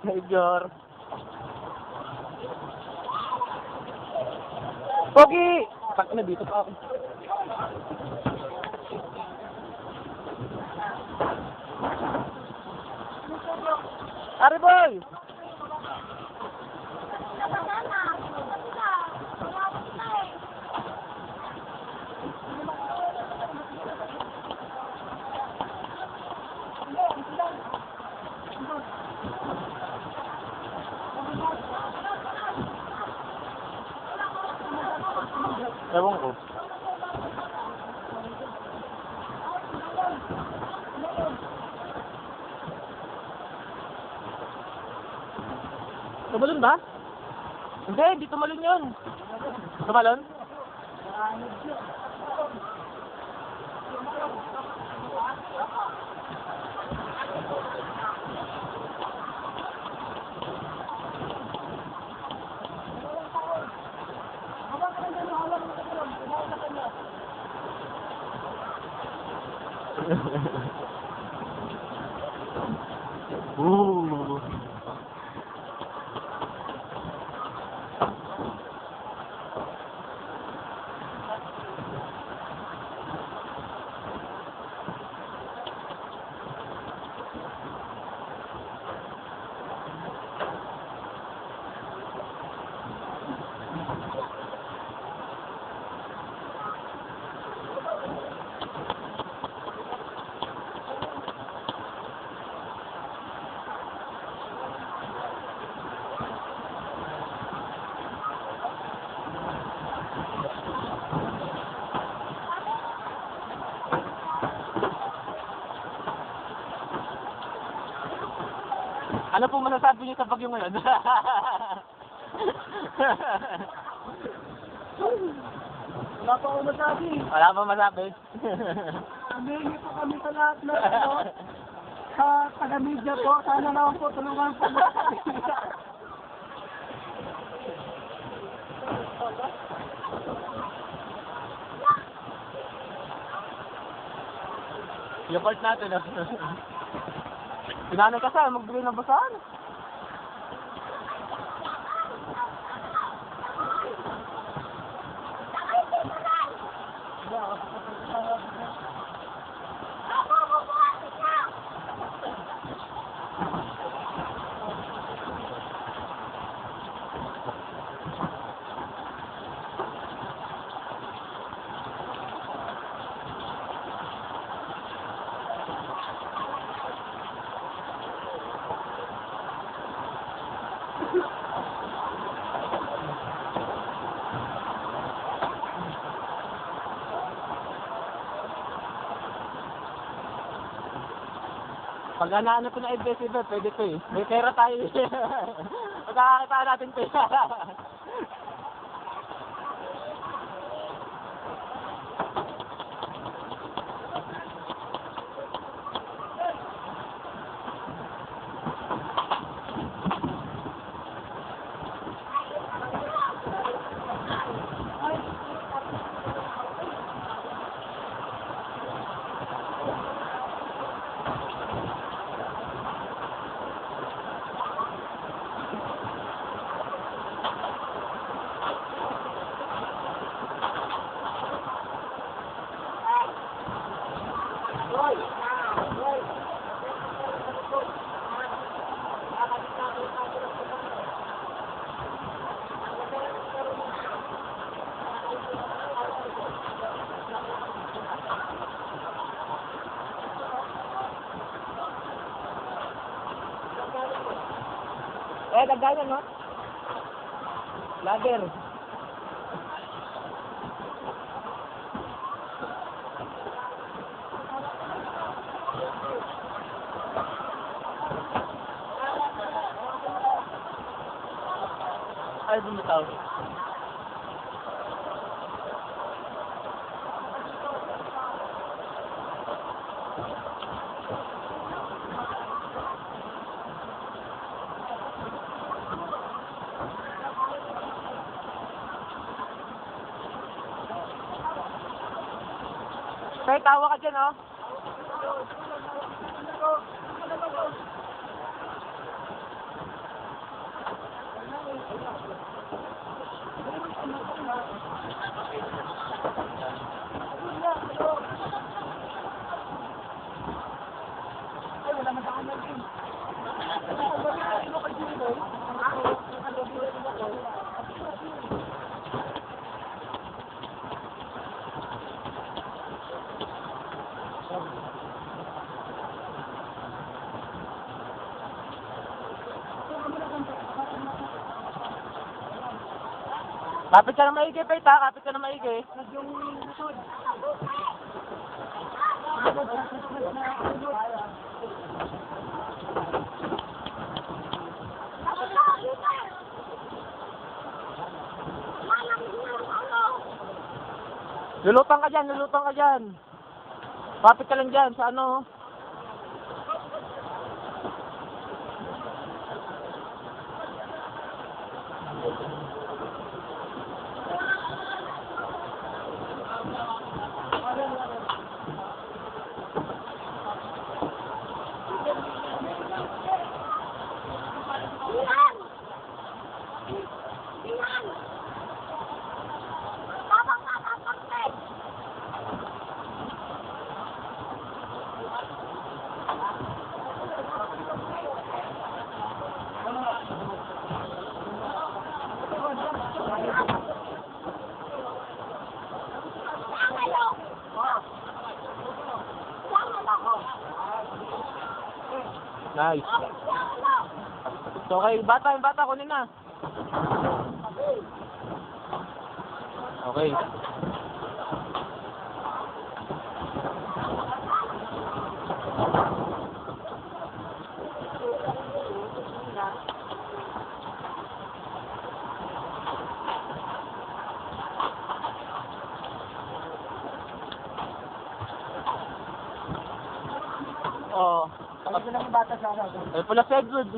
Savior. Pogi! Tak na dito pa ako. Ari boy! Ewan ko. Tumalon ba? Hindi, hindi tumalon yun. Tumalon? Ooh. Ano po masasabi niyo sa bagyo ngayon? Wala pa ako masabi. Wala pa masabi. Humingi po kami sa lahat na sa taga-media po. Sana naman po tulungan po. Yung part natin, Sinanay ka sa magbigay ng basahan. Pag ano ko na investment, pwede to eh. May pera tayo eh. Magkakakita natin pera. Dagdagan no? Ladder. Ay, bumitaw. Kaya tawa ka dyan, oh. Ay, wala man daan lang din. Kapit ka na maigi, Pet, ha? Kapit ka na maigi. Yung likod. Lulutang ka dyan, lulutang ka dyan. Kapit ka lang dyan, sa ano. Nice. So, okay, yung bata, kunin na. Okay. Oh. Ano lang yung bata sa ano? Eh, pula si Edward.